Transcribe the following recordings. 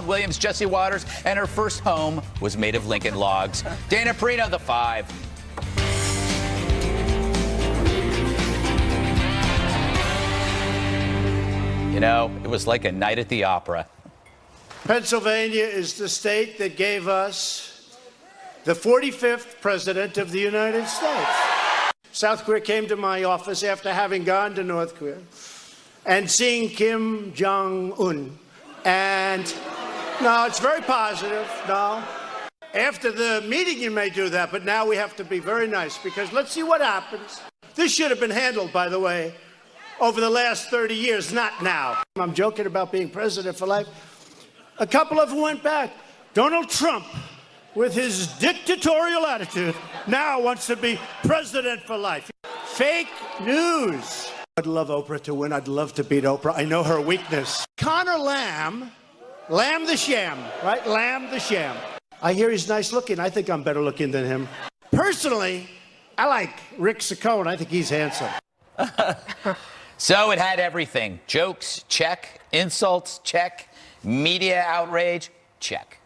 Williams, Jesse Waters, and her first home was made of Lincoln logs. Dana Perino, the 5. You know, it was like a night at the opera. Pennsylvania is the state that gave us the 45th president of the United States. South Korea came to my office after having gone to North Korea and seeing Kim Jong-un. And no, it's very positive. No. After the meeting, you may do that, but now we have to be very nice because let's see what happens. This should have been handled, by the way, over the last 30 years, not now. I'm joking about being president for life. A couple of them went back. Donald Trump, with his dictatorial attitude, now wants to be president for life. Fake news. I'd love Oprah to win. I'd love to beat Oprah. I know her weakness. Connor Lamb, Lamb the Sham, right? Lamb the Sham. I hear he's nice looking. I think I'm better looking than him. Personally, I like Rick Saccone. I think he's handsome. So it had everything. Jokes, check. Insults, check. Media outrage, check.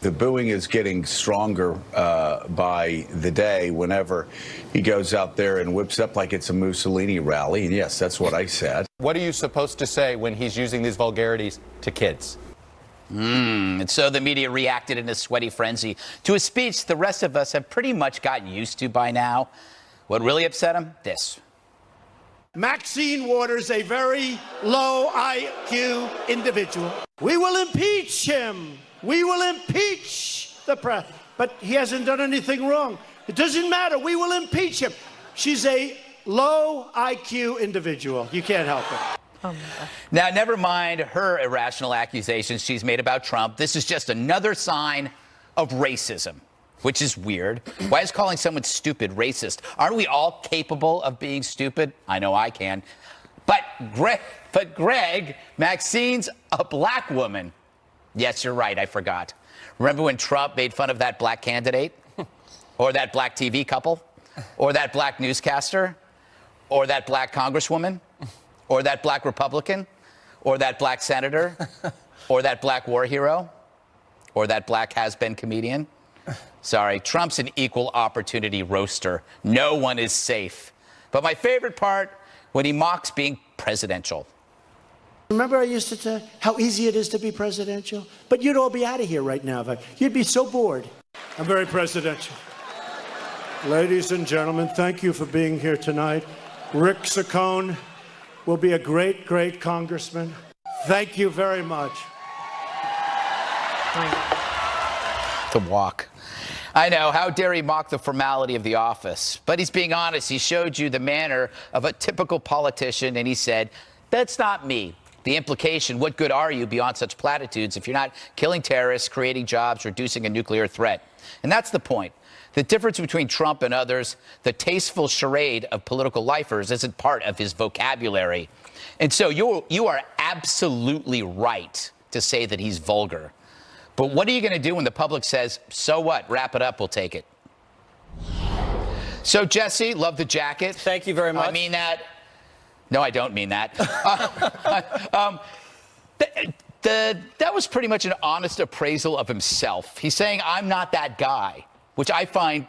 The booing is getting stronger by the day whenever he goes out there and whips up like it's a Mussolini rally. And yes, that's what I said. What are you supposed to say when he's using these vulgarities to kids? And so the media reacted in a sweaty frenzy to a speech the rest of us have pretty much gotten used to by now. What really upset him? This. Maxine Waters, a very low IQ individual. We will impeach him. We will impeach the president. But he hasn't done anything wrong. It doesn't matter. We will impeach him. She's a low IQ individual. You can't help it. Oh, now, never mind her irrational accusations she's made about Trump. This is just another sign of racism, which is weird. Why is calling someone stupid racist? Aren't we all capable of being stupid? I know I can. But Greg, Maxine's a black woman. Yes, you're right. I forgot. Remember when Trump made fun of that black candidate? Or that black TV couple? Or that black newscaster? Or that black congresswoman? Or that black Republican? Or that black senator? Or that black war hero? Or that black has-been comedian? Sorry, Trump's an equal opportunity roaster. No one is safe. But my favorite part, when he mocks being presidential. Remember I used to tell how easy it is to be presidential? But you'd all be out of here right now. You'd be so bored. I'm very presidential. Ladies and gentlemen, thank you for being here tonight. Rick Saccone will be a great, great congressman. Thank you very much. The walk. I know, how dare he mock the formality of the office? But he's being honest. He showed you the manner of a typical politician, and he said, that's not me. The implication, what good are you beyond such platitudes if you're not killing terrorists, creating jobs, reducing a nuclear threat? And that's the point. The difference between Trump and others, the tasteful charade of political lifers isn't part of his vocabulary. And so you are absolutely right to say that he's vulgar. But what are you going to do when the public says, so what? Wrap it up. We'll take it. So, Jesse, love the jacket. Thank you very much. I mean that. No, I don't mean that. That was pretty much an honest appraisal of himself. He's saying, I'm not that guy, which I find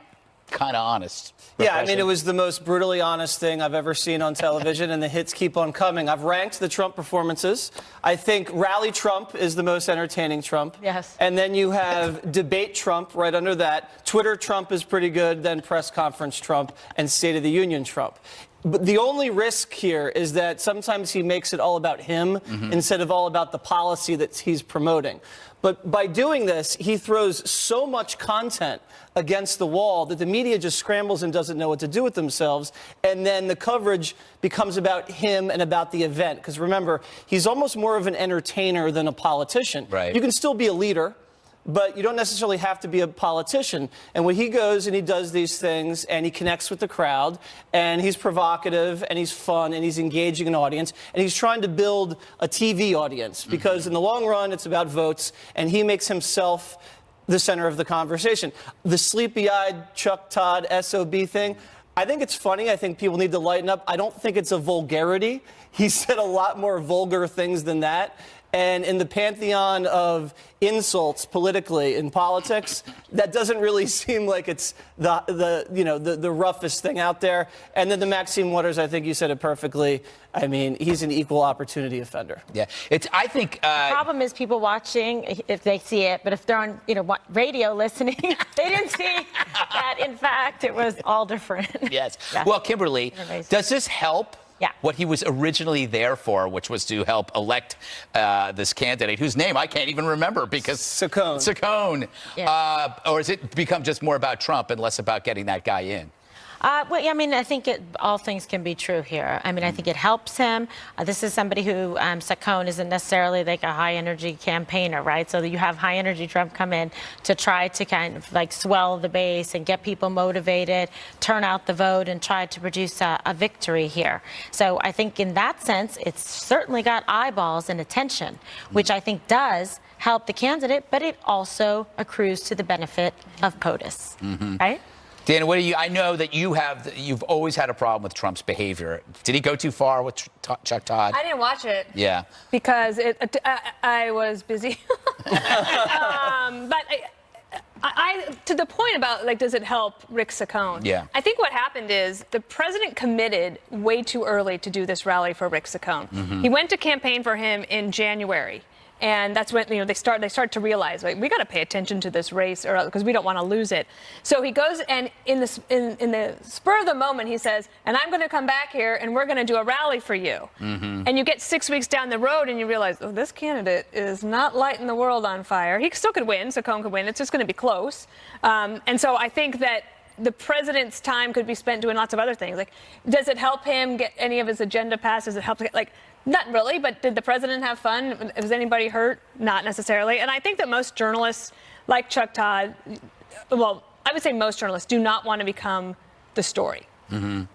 kind of honest. Yeah, I mean, it was the most brutally honest thing I've ever seen on television, and the hits keep on coming. I've ranked the Trump performances. I think Rally Trump is the most entertaining Trump. Yes. And then you have Debate Trump right under that. Twitter Trump is pretty good, then Press Conference Trump, and State of the Union Trump. But the only risk here is that sometimes he makes it all about him instead of all about the policy that he's promoting. But by doing this, he throws so much content against the wall that the media just scrambles and doesn't know what to do with themselves. And then the coverage becomes about him and about the event. Because remember, he's almost more of an entertainer than a politician. Right. You can still be a leader, but you don't necessarily have to be a politician. And when he goes and he does these things and he connects with the crowd and he's provocative and he's fun and he's engaging an audience and he's trying to build a TV audience because in the long run it's about votes and he makes himself the center of the conversation. The sleepy-eyed Chuck Todd SOB thing, I think it's funny. I think people need to lighten up. I don't think it's a vulgarity. He said a lot more vulgar things than that. And in the pantheon of insults politically in politics, that doesn't really seem like it's the roughest thing out there. And then the Maxine Waters, I think you said it perfectly. I mean, he's an equal opportunity offender. Yeah, I think the problem is people watching if they see it, but if they're on radio listening, they didn't see that. In fact, it was all different. Yes. Yeah. Well, Kimberly, does this help? Yeah. What he was originally there for, which was to help elect this candidate, whose name I can't even remember because Saccone. Yeah. Or has it become just more about Trump and less about getting that guy in? Well, I mean, I think all things can be true here. I mean, I think it helps him. This is somebody who, Saccone, isn't necessarily like a high-energy campaigner, right? So you have high-energy Trump come in to try to kind of like swell the base and get people motivated, turn out the vote, and try to produce a victory here. So I think in that sense, it's certainly got eyeballs and attention, which I think does help the candidate, but it also accrues to the benefit of POTUS, right? Dan, what do you? I know that you've always had a problem with Trump's behavior. Did he go too far with Chuck Todd? I didn't watch it. Yeah. Because I was busy. But I to the point about like, does it help Rick Saccone? Yeah. I think what happened is the president committed way too early to do this rally for Rick Saccone. He went to campaign for him in January. And that's when they start to realize, like, we got to pay attention to this race, or because we don't want to lose it. So he goes, and in the spur of the moment, he says, "And I'm going to come back here, and we're going to do a rally for you." And you get 6 weeks down the road, and you realize, oh, this candidate is not lighting the world on fire. He still could win. Saccone could win. It's just going to be close. And so I think that the president's time could be spent doing lots of other things. Like, does it help him get any of his agenda passed? Does it help get, like? Not really, but did the president have fun? Was anybody hurt? Not necessarily. And I think that most journalists, like Chuck Todd, well, I would say most journalists do not want to become the story.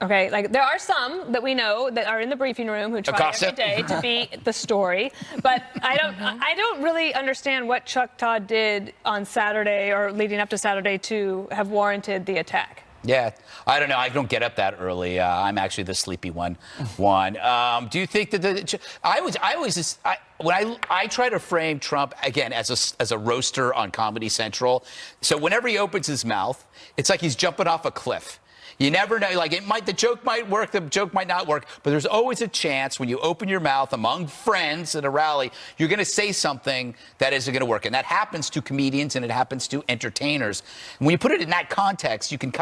Okay, like there are some that we know that are in the briefing room who try every day to be the story, but I don't really understand what Chuck Todd did on Saturday or leading up to Saturday to have warranted the attack. Yeah, I don't know. I don't get up that early. I'm actually the sleepy one. Do you think that when I try to frame Trump again as a roaster on Comedy Central, so whenever he opens his mouth, it's like he's jumping off a cliff. You never know. Like the joke might work, the joke might not work, but there's always a chance when you open your mouth among friends at a rally, you're going to say something that isn't going to work, and that happens to comedians and it happens to entertainers. And when you put it in that context, you can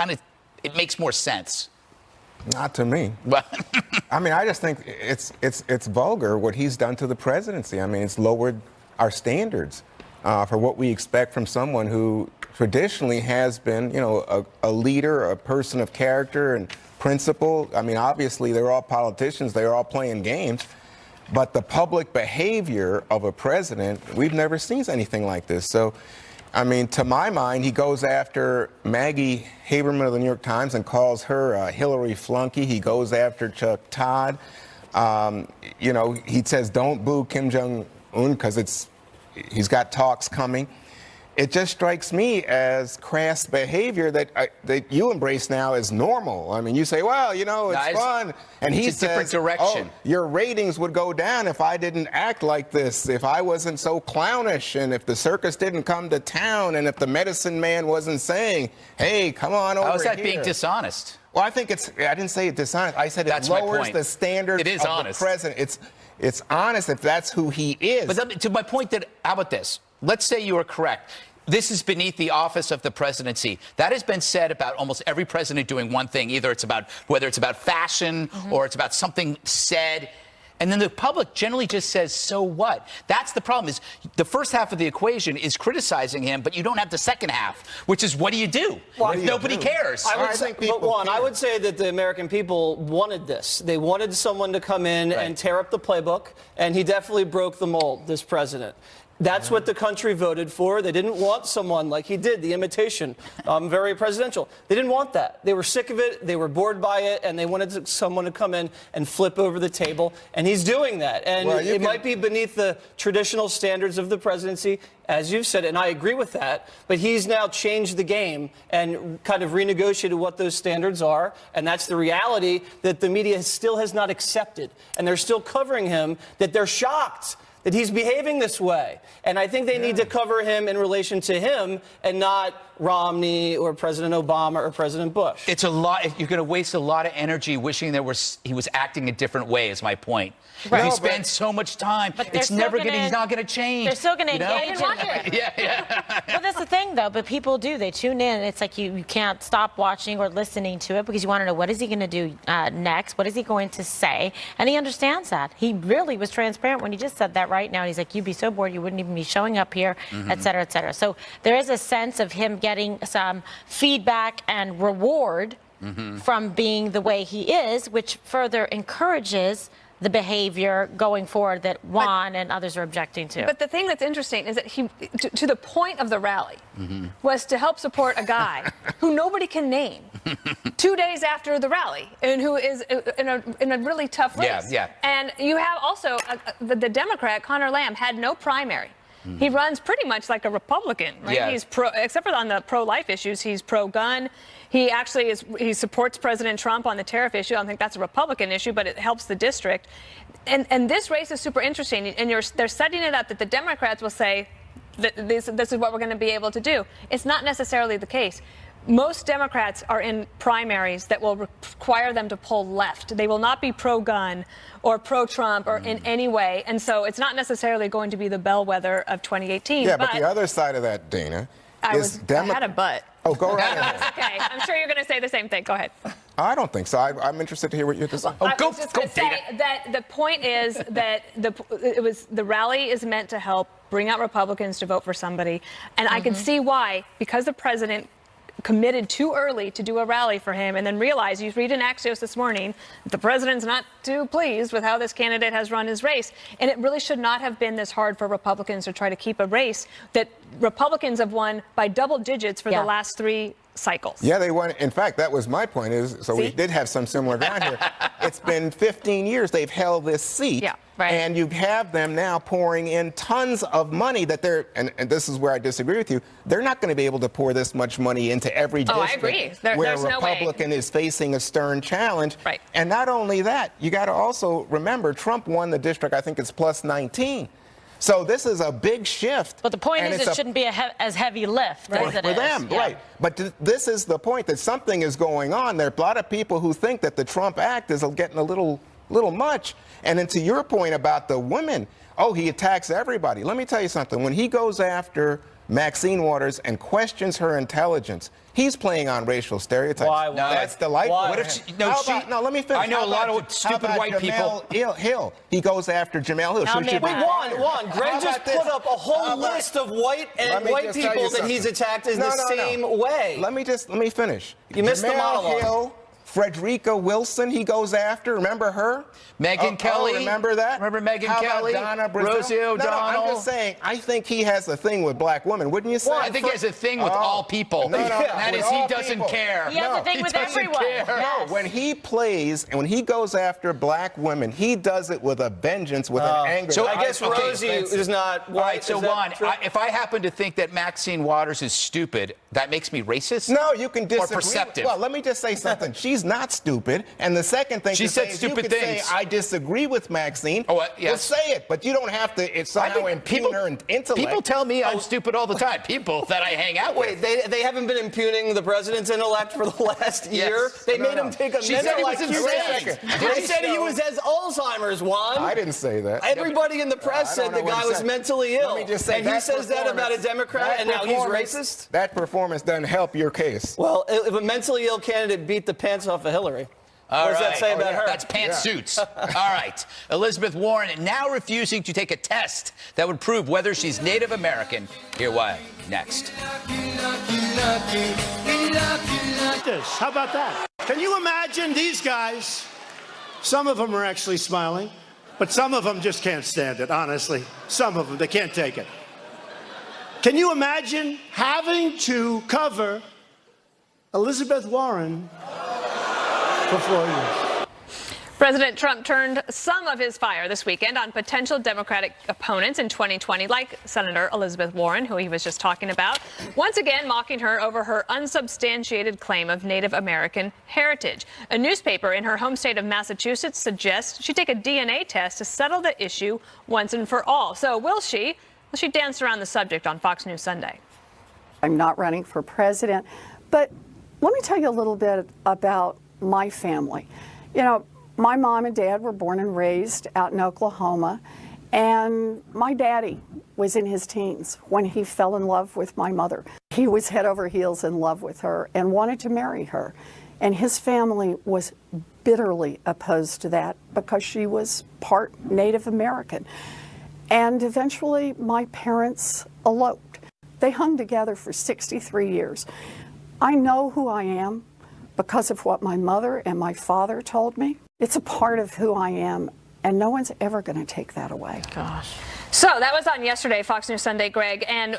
it makes more sense. Not to me. I mean, I just think it's vulgar what he's done to the presidency. I mean, it's lowered our standards for what we expect from someone who traditionally has been, a leader, a person of character and principle. I mean, obviously, they're all politicians. They're all playing games. But the public behavior of a president, we've never seen anything like this. So, I mean, to my mind, he goes after Maggie Haberman of the New York Times and calls her a Hillary flunky. He goes after Chuck Todd. He says, don't boo Kim Jong-un because he's got talks coming. It just strikes me as crass behavior that you embrace now as normal. I mean, you say, well, it's fun. And he says, different direction. Oh, your ratings would go down if I didn't act like this, if I wasn't so clownish, and if the circus didn't come to town, and if the medicine man wasn't saying, hey, come on over here. How is that being dishonest? Well, I think I didn't say it dishonest. I said it lowers the standards of the president. It's honest if that's who he is. But to my point how about this? Let's say you are correct. This is beneath the office of the presidency. That has been said about almost every president doing one thing. Either whether it's about fashion or it's about something said. And then the public generally just says, so what? That's the problem, is the first half of the equation is criticizing him, but you don't have the second half, which is what do you do? Nobody cares. I would say that the American people wanted this. They wanted someone to come in and tear up the playbook, and he definitely broke the mold, this president. That's what the country voted for. They didn't want someone like he did, the imitation, very presidential. They didn't want that. They were sick of it. They were bored by it, and they wanted someone to come in and flip over the table. And he's doing that. And it might be beneath the traditional standards of the presidency, as you've said, and I agree with that. But he's now changed the game and kind of renegotiated what those standards are. And that's the reality that the media still has not accepted. And they're still covering him, that they're shocked that he's behaving this way. And I think they need to cover him in relation to him and not Romney or President Obama or President Bush. It's a lot. You're going to waste a lot of energy wishing he was acting a different way, is my point. Right. He No, spends so much time. But they're It's still never gonna- he's not going to change. They're still going to you know? engage in it. Yeah. Well, that's the thing, though. But people do. They tune in. It's like you can't stop watching or listening to it because you want to know what is he going to do next? What is he going to say? And he understands that. He really was transparent when he just said that right now. He's like, you'd be so bored you wouldn't even be showing up here, et cetera, et cetera. So there is a sense of him getting some feedback and reward from being the way he is, which further encourages the behavior going forward that Juan and others are objecting to. But the thing that's interesting is that he, to the point of the rally, was to help support a guy who nobody can name 2 days after the rally and who is in a really tough race. Yeah. And you have also the Democrat, Conor Lamb, had no primary. He runs pretty much like a Republican, right? Yeah. He's except for on the pro-life issues, he's pro-gun. He actually he supports President Trump on the tariff issue. I don't think that's a Republican issue, but it helps the district. And this race is super interesting. And they're setting it up that the Democrats will say that this is what we're going to be able to do. It's not necessarily the case. Most Democrats are in primaries that will require them to pull left. They will not be pro-gun or pro-Trump or in any way. And so it's not necessarily going to be the bellwether of 2018. Yeah, but the other side of that, Dana, I had a but. Oh, go right ahead. That's okay. I'm sure you're going to say the same thing. Go ahead. I don't think so. I'm interested to hear what you have to say. Oh, I go, was just go, going to say Dana. that the point is that the rally is meant to help bring out Republicans to vote for somebody. And I can see why, because the president committed too early to do a rally for him and then realized, you read in Axios this morning, the president's not too pleased with how this candidate has run his race. And it really should not have been this hard for Republicans to try to keep a race that Republicans have won by double digits for the last 3 cycles. Yeah, they won. In fact, that was my point. We did have some similar ground here. It's been 15 years they've held this seat. Yeah, right. And you have them now pouring in tons of money that and this is where I disagree with you, they're not going to be able to pour this much money into every Oh, I district agree. where there's a no way. Republican is facing a stern challenge. Right. And not only that, you got to also remember Trump won the district, I think it's plus 19. So this is a big shift. But the point and is, it shouldn't be as heavy lift as it for is. them, Yeah. right. But this is the point, that something is going on. There are a lot of people who think that the Trump Act is getting a little much. And then to your point about the women, he attacks everybody. Let me tell you something. When he goes after Maxine Waters and questions her intelligence, he's playing on racial stereotypes. Why? That's delightful. Why? What if she, No, let me finish. I know How a lot about of stupid how about white people. Jamel Hill. He goes after Jamel Hill. Tell Should me she about be it. Juan, fired? Greg How just about this? put up a How whole about- list of white Let me just tell people you that he's something. attacked in No, the no, no. same way. Let me finish. You missed the Jamel monologue. Hill, Frederica Wilson, he goes after. Remember her? Megyn Kelly. Remember that? Remember Megyn How about Kelly? Donna Brazile? Rosie No, O'Donnell? I'm just saying, I think he has a thing with black women. Wouldn't you say? I think he has a thing with all people. No, no, And that with is, he all doesn't people. care. He has a thing he with doesn't everyone. care. Yes. When he plays and when he goes after black women, he does it with a vengeance, with an anger. So that I guess find Rosie offensive. is not white. All right, so Is that Juan, true? if I happen to think that Maxine Waters is stupid, that makes me racist? No, you can disagree. Or perceptive? Well, let me just say something. She's not stupid. And the second thing She to said say is stupid you could things. say, I disagree with Maxine. Oh, yes. Well, say it, but you don't have to somehow impugn her intellect. People tell me I'm stupid all the time. People that I hang out with. Wait, they haven't been impugning the president's intellect for the last year? They No, made no. him take a She minute said he like was you insane. said. They said he was as Alzheimer's, Juan. I didn't say that. Everybody in the press I said don't the know what guy he was said. mentally ill. Let me just say and he says that about a Democrat, and now he's racist? That performance doesn't help your case. Well, if a mentally ill candidate beat the pants off of Hillary, what does that say about her? That's pantsuits. All right. Elizabeth Warren now refusing to take a test that would prove whether she's Native American. Hear why next. How about that? Can you imagine these guys? Some of them are actually smiling, but some of them just can't stand it, honestly. Some of them, they can't take it. Can you imagine having to cover Elizabeth Warren for 4 years? President Trump turned some of his fire this weekend on potential Democratic opponents in 2020, like Senator Elizabeth Warren, who he was just talking about, once again mocking her over her unsubstantiated claim of Native American heritage. A newspaper in her home state of Massachusetts suggests she take a DNA test to settle the issue once and for all. So will she? Well, she danced around the subject on Fox News Sunday. I'm not running for president, but let me tell you a little bit about my family. You know, my mom and dad were born and raised out in Oklahoma, and my daddy was in his teens when he fell in love with my mother. He was head over heels in love with her and wanted to marry her. And his family was bitterly opposed to that because she was part Native American. And eventually my parents eloped. They hung together for 63 years. I know who I am because of what my mother and my father told me. It's a part of who I am, and no one's ever going to take that away. Gosh. So that was on yesterday, Fox News Sunday, Greg. And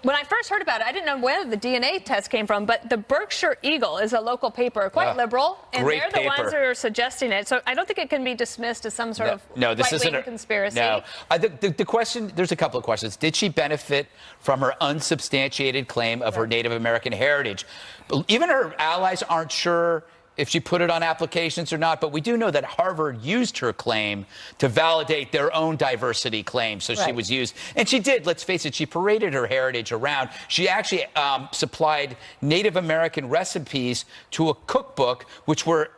when I first heard about it, I didn't know where the DNA test came from, but the Berkshire Eagle is a local paper, quite liberal, and they're the ones who are suggesting it. So I don't think it can be dismissed as some sort of right-wing conspiracy. No. The question, there's a couple of questions. Did she benefit from her unsubstantiated claim of her Native American heritage? Even her allies aren't sure if she put it on applications or not, but we do know that Harvard used her claim to validate their own diversity claim. So she was used. And she did, let's face it, she paraded her heritage around. She actually supplied Native American recipes to a cookbook, which were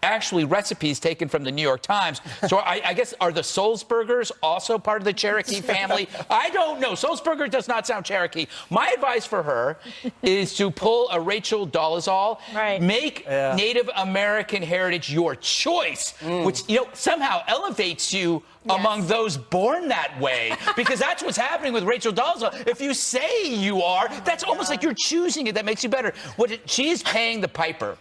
actually recipes taken from the New York Times. So I guess, are the Sulzbergers also part of the Cherokee family? I don't know. Sulzberger does not sound Cherokee. My advice for her is to pull a Rachel Dolezal, make Native American heritage your choice, which, you know, somehow elevates you among those born that way, because that's what's happening with Rachel Dolezal. If you say you are, that's almost like you're choosing it. That makes you better. She's paying the piper.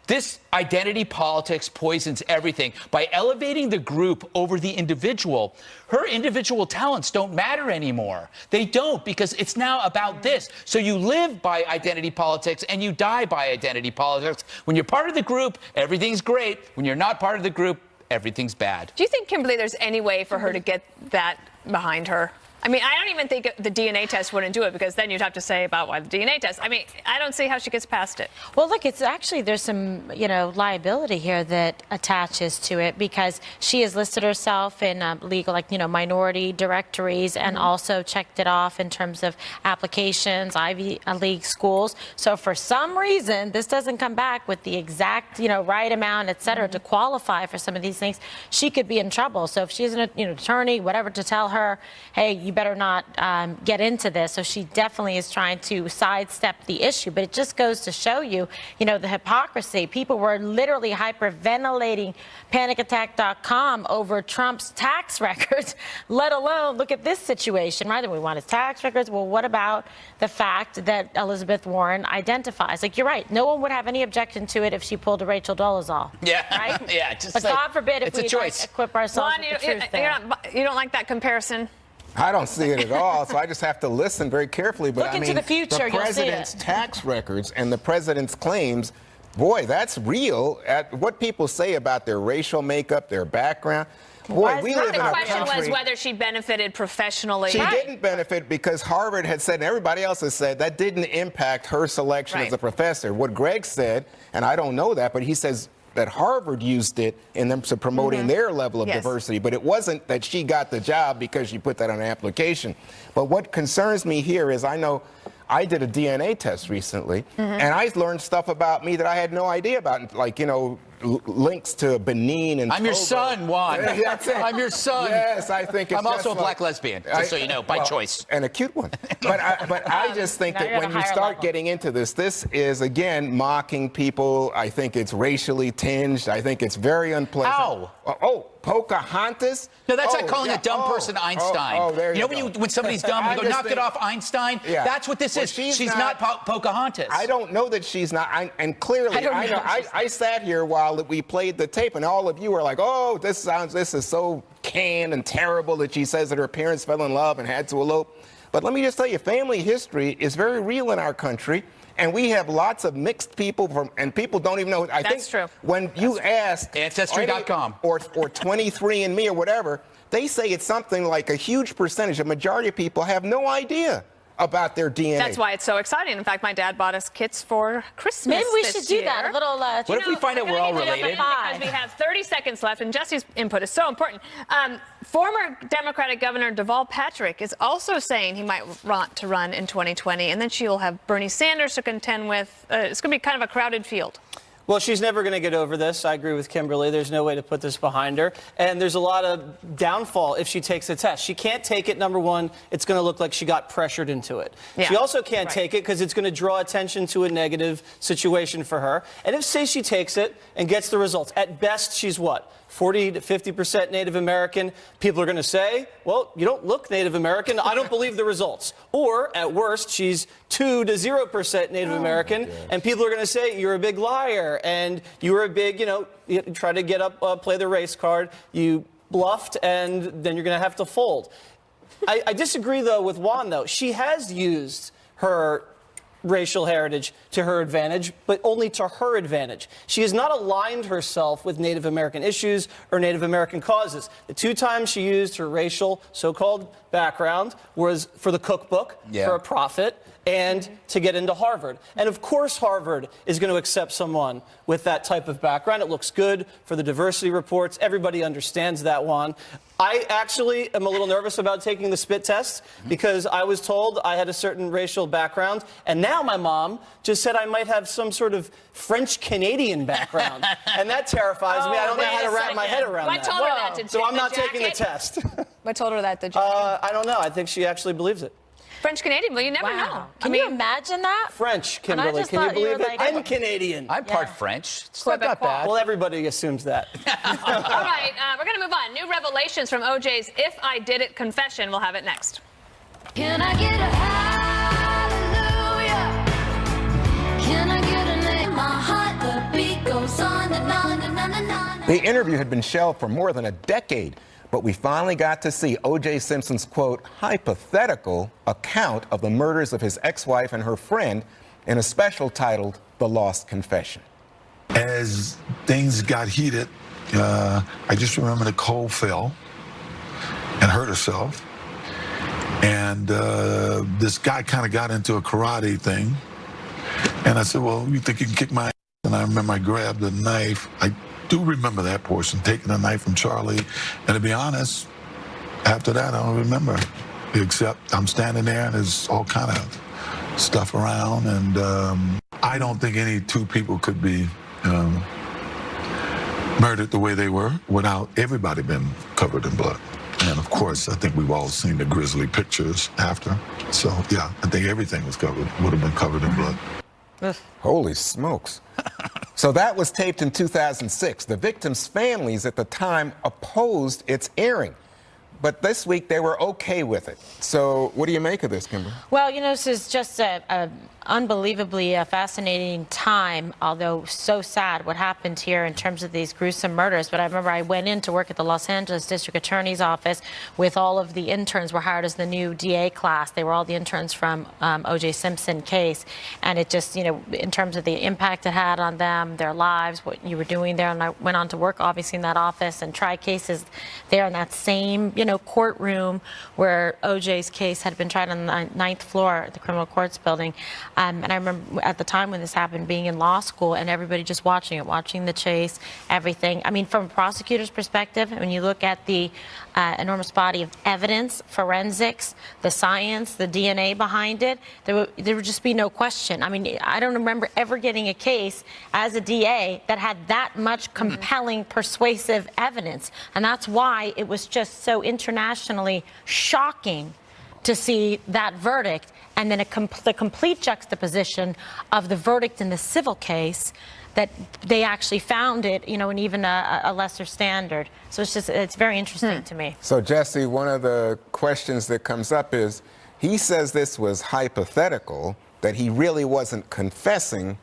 This identity politics poisons everything. By elevating the group over the individual, her individual talents don't matter anymore. They don't, because it's now about this. So you live by identity politics and you die by identity politics. When you're part of the group, everything's great. When you're not part of the group, everything's bad. Do you think, Kimberly, there's any way for her to get that behind her? I mean, I don't even think the DNA test wouldn't do it, because then you'd have to say about why the DNA test. I mean, I don't see how she gets past it. Well, look, it's actually, there's some, liability here that attaches to it, because she has listed herself in legal, minority directories, and also checked it off in terms of applications, Ivy League schools. So for some reason, this doesn't come back with the exact, right amount, et cetera, to qualify for some of these things. She could be in trouble. So if she's an attorney, whatever, to tell her, hey, you better not get into this. So she definitely is trying to sidestep the issue. But it just goes to show you, the hypocrisy. People were literally hyperventilating panicattack.com over Trump's tax records, let alone look at this situation, right? We want his tax records. Well, what about the fact that Elizabeth Warren identifies? You're right. No one would have any objection to it if she pulled a Rachel Dolezal. Yeah. Right? Yeah. But God forbid if we equip ourselves Juan, with the truth there. You don't like that comparison? I don't see it at all, so I just have to listen very carefully. But Look into the future, the president's tax records and the president's claims, boy, that's real. At what people say about their racial makeup, their background. Boy, we live in a country. The question was whether she benefited professionally. She didn't benefit because Harvard had said, and everybody else has said, that didn't impact her selection as a professor. What Greg said, and I don't know that, but he says that Harvard used it in terms of promoting their level of diversity, but it wasn't that she got the job because she put that on an application. But what concerns me here is, I know I did a DNA test recently, and I learned stuff about me that I had no idea about, like, links to Benin and I'm Togo. your son, Juan. That's it. I'm your son. Yes, I think it's I'm also a just black lesbian, just so you know, by choice. And a cute one. But I just think that when you start getting into this is, again, mocking people. I think it's racially tinged. I think it's very unpleasant. How? Oh, Pocahontas? No, that's like calling a dumb person Einstein. There you know go. when somebody's dumb, you go, knock it off, Einstein? Yeah. That's what this is. She's not Pocahontas. I don't know that she's not. And clearly, I sat here while we played the tape, and all of you were like, oh, this is so canned and terrible that she says that her parents fell in love and had to elope. But let me just tell you, family history is very real in our country. And we have lots of mixed people and people don't even know. That's true. When you ask Ancestry.com or 23andMe or whatever, they say it's something like a huge percentage, a majority of people have no idea about their DNA. That's why it's so exciting. In fact, my dad bought us kits for Christmas. Maybe we this should do that. year. A little. What if we find out we're all related? Because we have 30 seconds left, and Jesse's input is so important. Former Democratic Governor Deval Patrick is also saying he might want to run in 2020, and then she will have Bernie Sanders to contend with. It's going to be kind of a crowded field. Well, she's never going to get over this. I agree with Kimberly. There's no way to put this behind her. And there's a lot of downfall if she takes the test. She can't take it, number one. It's going to look like she got pressured into it. Yeah. She also can't take it because it's going to draw attention to a negative situation for her. And if, say, she takes it and gets the results, at best, she's what? 40 to 50% Native American. People are going to say, well, you don't look Native American. I don't believe the results. Or, at worst, she's 2 to 0% Native American. And people are going to say, you're a big liar. And you were a big, you try to get up, play the race card. You bluffed, and then you're going to have to fold. I disagree, though, with Juan, though. She has used her racial heritage to her advantage, but only to her advantage. She has not aligned herself with Native American issues or Native American causes. The 2 times she used her racial so-called background was for the cookbook, for a profit, and to get into Harvard. And of course Harvard is going to accept someone with that type of background. It looks good for the diversity reports. Everybody understands that one. I actually am a little nervous about taking the spit test because I was told I had a certain racial background, and now my mom just said I might have some sort of French-Canadian background, and that terrifies me. I don't know how to wrap my head around that. I told her that. So I'm not taking the test. I told her that. I don't know. I think she actually believes it. French Canadian? Well, you never know. Can you imagine that? French, Kimberly. Can you believe it? And Canadian. I'm part French. It's not that bad. Well, everybody assumes that. All right, we're going to move on. New revelations from OJ's If I Did It confession. We'll have it next. Can I get a hallelujah? Can I get a name? My heart, the beat goes on and on and on and on. The interview had been shelved for more than a decade, but we finally got to see O.J. Simpson's, quote, hypothetical account of the murders of his ex-wife and her friend in a special titled The Lost Confession. As things got heated, I just remember Nicole fell and hurt herself. And this guy kind of got into a karate thing. And I said, well, you think you can kick my ass? And I remember I grabbed a knife. I do remember that portion, taking a knife from Charlie. And to be honest, after that, I don't remember, except I'm standing there and there's all kind of stuff around. And I don't think any 2 people could be murdered the way they were without everybody being covered in blood. And of course, I think we've all seen the grisly pictures after. So yeah, I think everything was covered, would have been covered in blood. Holy smokes. So that was taped in 2006. The victims' families at the time opposed its airing. But this week they were okay with it. So what do you make of this, Kimberly? Well, this is just a unbelievably fascinating time, although so sad what happened here in terms of these gruesome murders. But I remember I went in to work at the Los Angeles District Attorney's Office with all of the interns were hired as the new DA class. They were all the interns from O.J. Simpson case. And it just, in terms of the impact it had on them, their lives, what you were doing there. And I went on to work, obviously, in that office and try cases there in that same, courtroom where O.J.'s case had been tried on the 9th floor at the criminal courts building. And I remember at the time when this happened, being in law school and everybody just watching it, watching the chase, everything. I mean, from a prosecutor's perspective, when you look at the enormous body of evidence, forensics, the science, the DNA behind it, there would just be no question. I mean, I don't remember ever getting a case as a DA that had that much compelling, persuasive evidence. And that's why it was just so internationally shocking to see that verdict, and then the complete juxtaposition of the verdict in the civil case, that they actually found it, in even a lesser standard. So it's very interesting to me. So Jesse, one of the questions that comes up is, he says this was hypothetical, that he really wasn't confessing,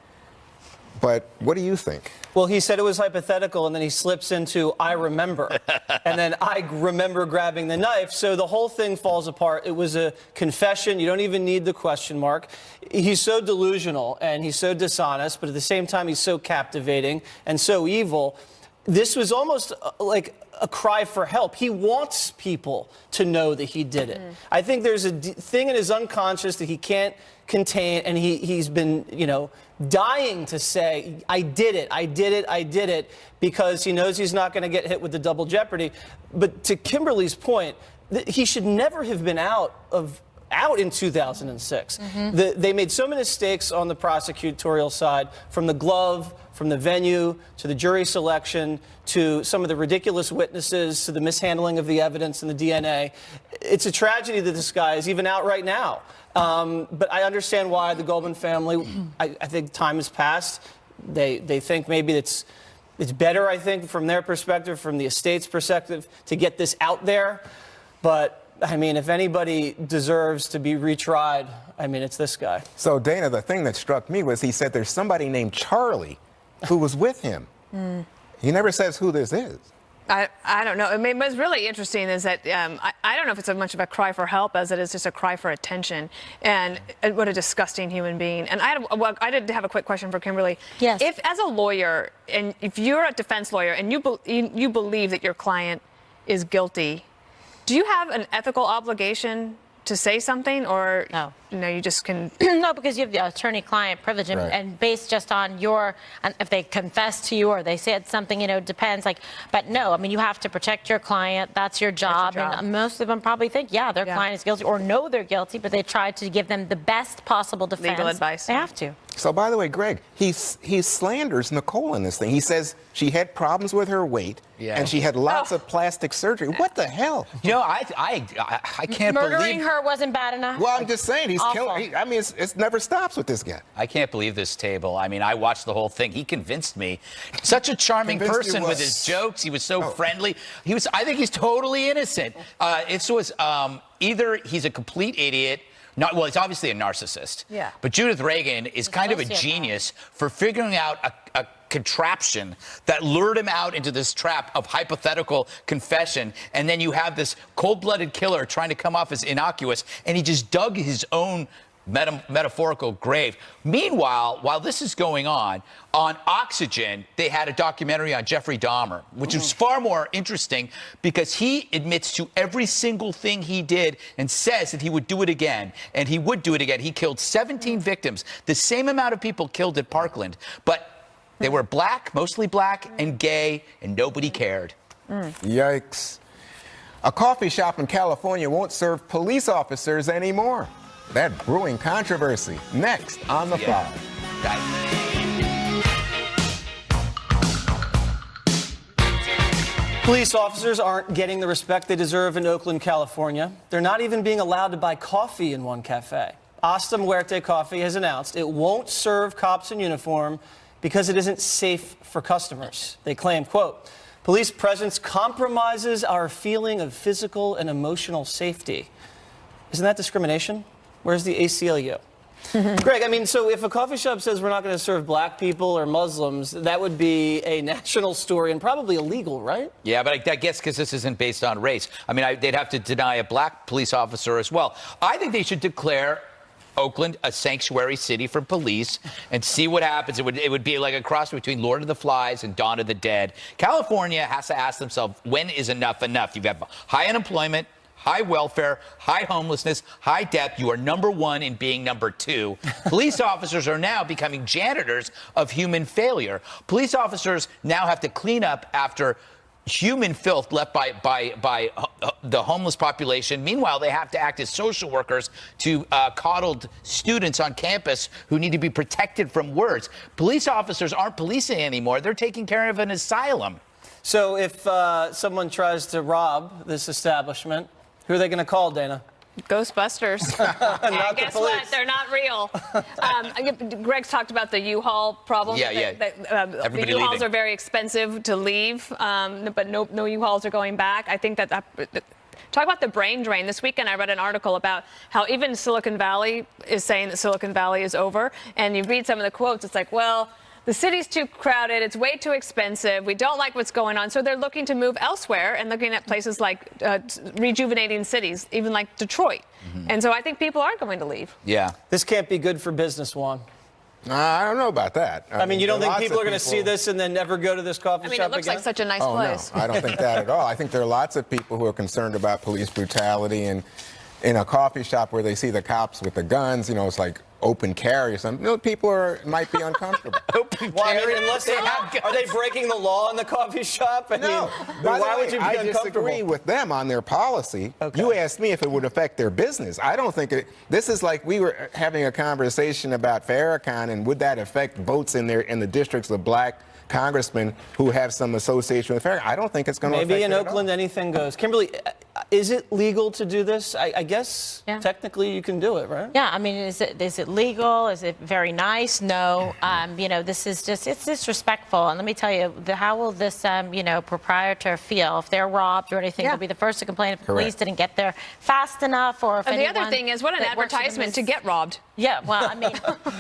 But what do you think? Well, he said it was hypothetical, and then he slips into, I remember. And then I remember grabbing the knife. So the whole thing falls apart. It was a confession. You don't even need the question mark. He's so delusional, and he's so dishonest, but at the same time, he's so captivating and so evil. This was almost like a cry for help. He wants people to know that he did it. I think there's a thing in his unconscious that he can't contain, and he's been, dying to say, I did it, I did it, I did it, because he knows he's not going to get hit with the double jeopardy. But to Kimberly's point, he should never have been out in 2006. They made so many mistakes on the prosecutorial side, from the glove, from the venue, to the jury selection, to some of the ridiculous witnesses, to the mishandling of the evidence and the DNA. It's a tragedy that this guy is even out right now. But I understand why the Goldman family, I think time has passed. They think maybe it's better, I think, from their perspective, from the estate's perspective, to get this out there. But, I mean, if anybody deserves to be retried, I mean, it's this guy. So, Dana, the thing that struck me was he said there's somebody named Charlie who was with him. He never says who this is. I don't know. I mean, what's really interesting is that I don't know if it's so much of a cry for help as it is just a cry for attention. And what a disgusting human being. And I did have a quick question for Kimberly. Yes. If, as a lawyer, and if you're a defense lawyer and you believe that your client is guilty, do you have an ethical obligation to say something, or no, you just can? No, because you have the attorney-client privilege, and based just on if they confess to you or they said something, depends. But no, I mean, you have to protect your client. That's your job. And most of them probably think, their client is guilty, or know they're guilty, but they try to give them the best possible defense. Legal advice. They have to. So, by the way, Greg, he slanders Nicole in this thing. He says she had problems with her weight, and she had lots of plastic surgery. What the hell? I can't believe... Murdering her wasn't bad enough? Well, I'm just saying, he's killing... I mean, it never stops with this guy. I can't believe this table. I mean, I watched the whole thing. He convinced me. Such a charming person with his jokes. He was so friendly. I think he's totally innocent. Either he's a complete idiot. He's obviously a narcissist. Yeah. But Judith Reagan is kind of a genius for figuring out a contraption that lured him out into this trap of hypothetical confession. And then you have this cold-blooded killer trying to come off as innocuous, and he just dug his own metaphorical grave. Meanwhile, while this is going on Oxygen, they had a documentary on Jeffrey Dahmer, which was far more interesting because he admits to every single thing he did and says that he would do it again. And he would do it again. He killed 17 victims, the same amount of people killed at Parkland. But they were black, mostly black, and gay, and nobody cared. Yikes. A coffee shop in California won't serve police officers anymore. That brewing controversy. Next on The Five. Police officers aren't getting the respect they deserve in Oakland, California. They're not even being allowed to buy coffee in one cafe. Hasta Muerte Coffee has announced it won't serve cops in uniform because it isn't safe for customers. They claim, quote, police presence compromises our feeling of physical and emotional safety. Isn't that discrimination? Where's the ACLU? Greg, I mean, so if a coffee shop says we're not going to serve black people or Muslims, that would be a national story and probably illegal, right? Yeah, but I guess because this isn't based on race. I mean, they'd have to deny a black police officer as well. I think they should declare Oakland a sanctuary city for police and see what happens. It would be like a cross between Lord of the Flies and Dawn of the Dead. California has to ask themselves, when is enough enough? You've got high unemployment, high welfare, high homelessness, high debt. You are number one in being number two. Police officers are now becoming janitors of human failure. Police officers now have to clean up after human filth left by the homeless population. Meanwhile, they have to act as social workers to coddled students on campus who need to be protected from words. Police officers aren't policing anymore. They're taking care of an asylum. So if someone tries to rob this establishment, who are they going to call, Dana? Ghostbusters. Not guess the police. what? They're not real. Greg's talked about the U-Haul problem. Yeah. The U-Hauls are very expensive to leave, but no U-Hauls are going back. I think that talk about the brain drain. This weekend I read an article about how even Silicon Valley is saying that Silicon Valley is over. And you read some of the quotes, it's like, well, the city's too crowded, it's way too expensive, we don't like what's going on, so they're looking to move elsewhere and looking at places like rejuvenating cities, even like Detroit. And so I think people are going to leave. Yeah. This can't be good for business, Juan. I don't know about that. I mean, you don't think lots people of are going to see this and then never go to this coffee shop again? I mean, it looks like such a nice Oh, place. no, I don't think that at all. I think there are lots of people who are concerned about police brutality, and in a coffee shop where they see the cops with the guns, you know, it's like open carry or something. You know, people might be uncomfortable. Well, I mean, unless they have, are they breaking the law in the coffee shop? I No. mean, By the why way, would you be I uncomfortable? disagree with them on their policy. Okay. You asked me if it would affect their business. I don't think it. This is like we were having a conversation about Farrakhan and would that affect votes in the districts of black congressmen who have some association with Farrakhan. I don't think it's going to affect Maybe in it at all. Oakland anything goes. Kimberly, is it legal to do this? I guess technically you can do it, right? Yeah, I mean, is it legal? Is it very nice? No. You know, this is just, it's disrespectful. And let me tell you, how will this, you know, proprietor feel if they're robbed or anything? They'll be the first to complain if police didn't get there fast enough, or if And the anyone other thing is, what an that works for them advertisement to get robbed. Yeah, well, I mean,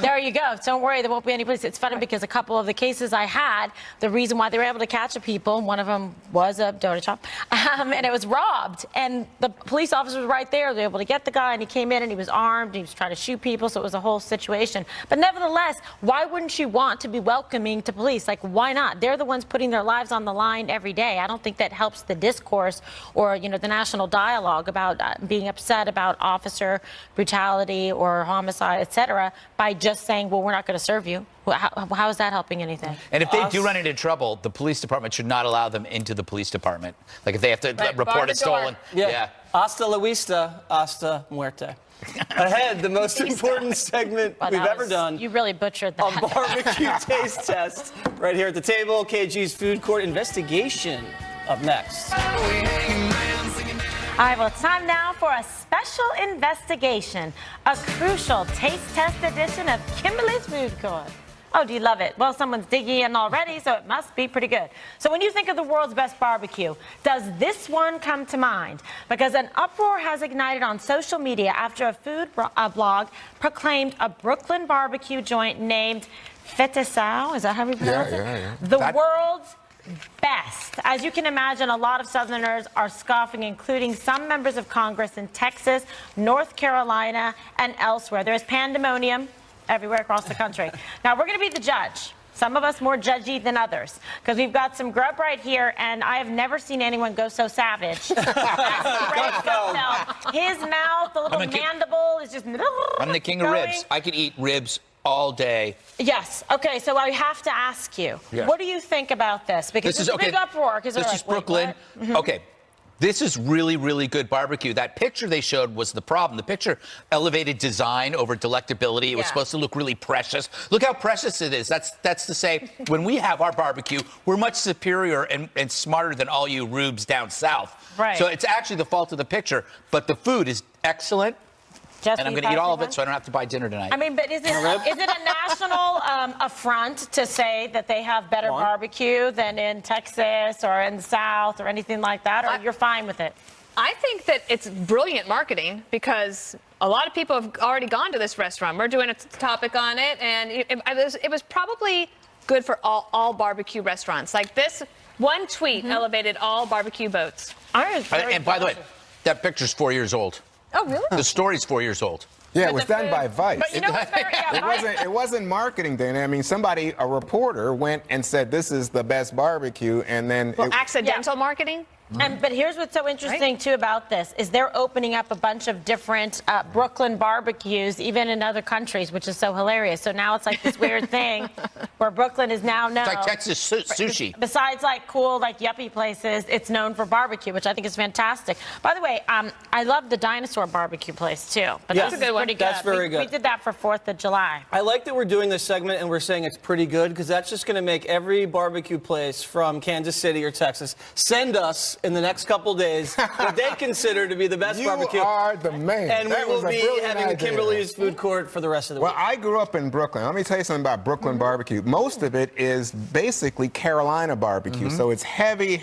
there you go. Don't worry, there won't be any police. It's funny because a couple of the cases I had, the reason why they were able to catch the people, one of them was a donut shop, and it was robbed. And the police officer was right there. They were able to get the guy, and he came in, and he was armed, and he was trying to shoot people, so it was a whole situation. But nevertheless, why wouldn't you want to be welcoming to police? Like, why not? They're the ones putting their lives on the line every day. I don't think that helps the discourse or, you know, the national dialogue about being upset about officer brutality or homicide, etc., by just saying, well, we're not going to serve you. How is that helping anything? And if they do run into trouble, the police department should not allow them into the police department. Like if they have to report it stolen. Yeah. Hasta la vista, hasta muerte. Ahead, the most important segment we've ever done. You really butchered that. A barbecue taste test. Right here at the table, KG's Food Court investigation up next. All right, well, it's time now for a special investigation, a crucial taste test edition of Kimberly's Food Court. Oh, do you love it? Well, someone's digging in already, so it must be pretty good. So when you think of the world's best barbecue, does this one come to mind? Because an uproar has ignited on social media after a food blog proclaimed a Brooklyn barbecue joint named Fetisau, is that how we pronounce it? The world's best. As you can imagine, a lot of Southerners are scoffing, including some members of Congress in Texas, North Carolina, and elsewhere. There's pandemonium everywhere across the country. Now, we're going to be the judge. Some of us more judgy than others, because we've got some grub right here, and I have never seen anyone go so savage. His mouth, the little mandible is just... I'm the king of ribs. I could eat ribs all day. Yes. Okay, so I have to ask you, what do you think about this? Because this is a big uproar. This is Brooklyn. Okay. This is really, really good barbecue. That picture they showed was the problem. The picture elevated design over delectability. It was supposed to look really precious. Look how precious it is. That's to say, when we have our barbecue, we're much superior and smarter than all you rubes down south. Right. So it's actually the fault of the picture. But the food is excellent. And I'm going to eat all of it, so I don't have to buy dinner tonight. I mean, but is it a national affront to say that they have better barbecue than in Texas or in the South or anything like that, or you're fine with it? I think that it's brilliant marketing because a lot of people have already gone to this restaurant. We're doing a topic on it, and it was probably good for all barbecue restaurants. Like this one tweet elevated all barbecue boats. And by the way, that picture's 4 years old. Oh, really? The story's 4 years old. Yeah, it was done by Vice. But you know what's very, It wasn't marketing, Dana. I mean, a reporter went and said this is the best barbecue, and then accidental marketing. But here's what's so interesting, too, about this, is they're opening up a bunch of different Brooklyn barbecues, even in other countries, which is so hilarious. So now it's like this weird thing where Brooklyn is now known. It's like Texas sushi. Besides, like, cool, like, yuppie places, it's known for barbecue, which I think is fantastic. By the way, I love the dinosaur barbecue place, too. But Yeah, that's pretty good. That's very good. We did that for 4th of July. I like that we're doing this segment and we're saying it's pretty good, because that's just going to make every barbecue place from Kansas City or Texas send us in the next couple days what they consider to be the best barbecue. You are the man. And That we will was a be brilliant having the idea. Kimberly's Food Court for the rest of the week. Well, I grew up in Brooklyn. Let me tell you something about Brooklyn barbecue. Most of it is basically Carolina barbecue, so it's heavy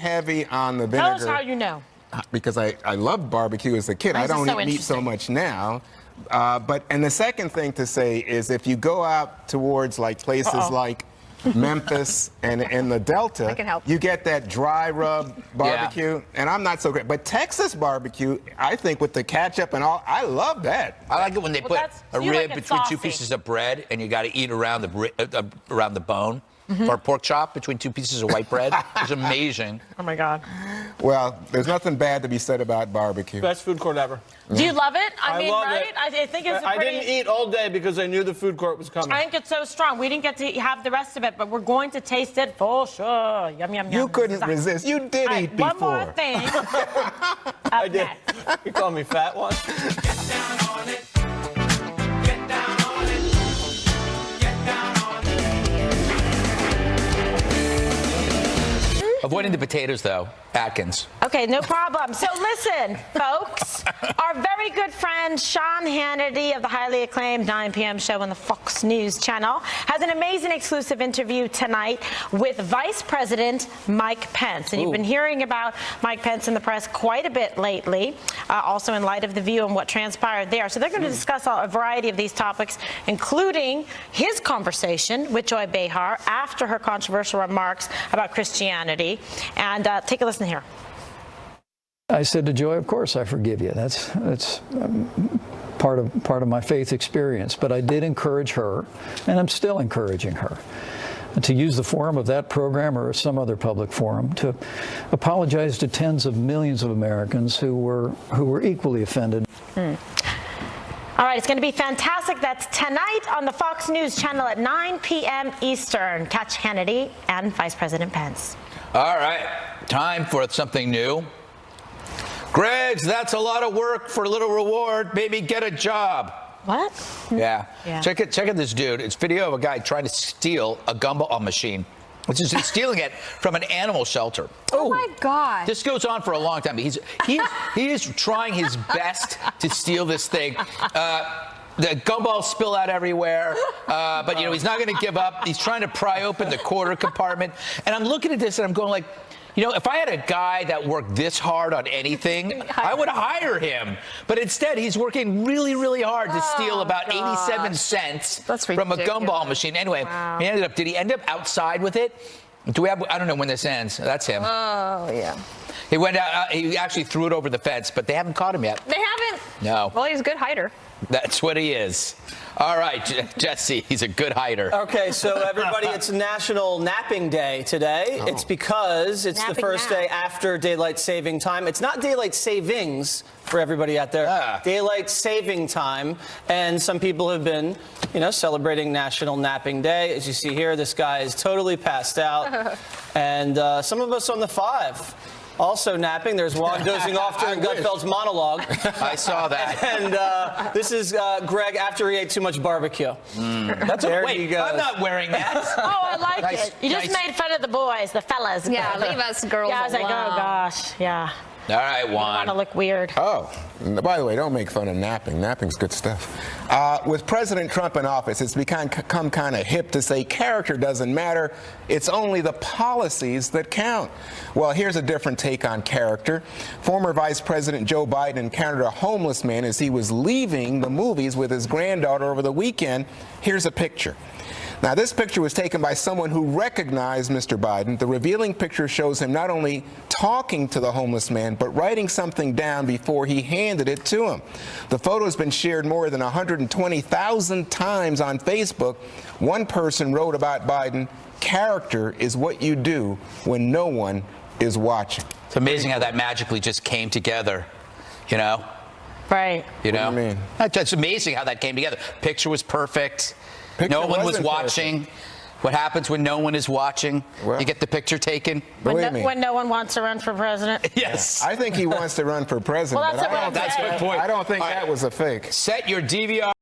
on the vinegar. Tell us how you know. Because I loved barbecue as a kid. I don't eat meat so much now. And the second thing to say is if you go out towards like places like Memphis, and in the Delta, can help. you get that dry rub barbecue, and I'm not so great. But Texas barbecue, I think with the ketchup and all, I love that. I like it when they put a you rib like it between two saucy. pieces of bread, and you got to eat around the bone, or a pork chop between two pieces of white bread. It's amazing. Oh my God. Well, there's nothing bad to be said about barbecue. Best food court ever. Do you love it? I mean, love right? it. I think it's a I pretty. didn't eat all day because I knew the food court was coming. I think it's so strong. We didn't get to have the rest of it, but we're going to taste it for sure. Yum, yum, yum. You couldn't resist. You did All right, eat before. one more thing. I did. You call me fat one? Avoiding the potatoes, though, Atkins. Okay, no problem. So listen, folks, our very good friend Sean Hannity of the highly acclaimed 9 p.m. show on the Fox News channel has an amazing exclusive interview tonight with Vice President Mike Pence. And you've been hearing about Mike Pence in the press quite a bit lately, also in light of The View and what transpired there. So they're going to discuss a variety of these topics, including his conversation with Joy Behar after her controversial remarks about Christianity. And take a listen here. I said to Joy, of course I forgive you. That's part of my faith experience. But I did encourage her, and I'm still encouraging her, to use the forum of that program or some other public forum to apologize to tens of millions of Americans who were equally offended. All right, it's going to be fantastic. That's tonight on the Fox News channel at 9 p.m. Eastern. Catch Hannity and Vice President Pence. All right, time for something new. Greg's, that's a lot of work for a little reward. Maybe get a job. What? Yeah. Yeah. Check out this dude. It's video of a guy trying to steal a gumball machine. Which is stealing it from an animal shelter. Oh my God. This goes on for a long time. He is trying his best to steal this thing. The gumballs spill out everywhere, but he's not going to give up. He's trying to pry open the quarter compartment. And I'm looking at this and I'm going like, if I had a guy that worked this hard on anything, I would hire him. But instead, he's working really, really hard to steal about 87 cents from a gumball machine. Anyway, did he end up outside with it? I don't know when this ends. That's him. Oh, yeah. He went out, he actually threw it over the fence, but they haven't caught him yet. They haven't? No. Well, he's a good hider. That's what he is. All right, Jesse, he's a good hider. Okay, so everybody, it's National Napping Day today. It's because it's the first day after daylight saving time. It's not daylight savings for everybody out there. Daylight saving time. And some people have been, celebrating National Napping Day. As you see here, this guy is totally passed out. And some of us on the 5. Also napping. There's Juan dozing off during Gutfeld's monologue. I saw that. And this is Greg after he ate too much barbecue. That's wait, I'm not wearing that. Oh, I like it. You just made fun of the boys, the fellas. Yeah, leave us girls Yeah, I was like, oh, gosh. Yeah. All right, Juan. Want to look weird. Oh, by the way, don't make fun of napping. Napping's good stuff. With President Trump in office, it's become kind of hip to say character doesn't matter. It's only the policies that count. Well, here's a different take on character. Former Vice President Joe Biden encountered a homeless man as he was leaving the movies with his granddaughter over the weekend. Here's a picture. Now, this picture was taken by someone who recognized Mr. Biden. The revealing picture shows him not only talking to the homeless man, but writing something down before he handed it to him. The photo has been shared more than 120,000 times on Facebook. One person wrote about Biden, "Character is what you do when no one is watching." It's amazing how that magically just came together, Right. What do you mean? It's amazing how that came together. Picture was perfect. Picture no one was wasn't watching. What happens when no one is watching? Well, you get the picture taken. When no one wants to run for president? Yes. I think he wants to run for president. Well, that's but what That's my point. I don't think All right. that was a fake. Set your DVR.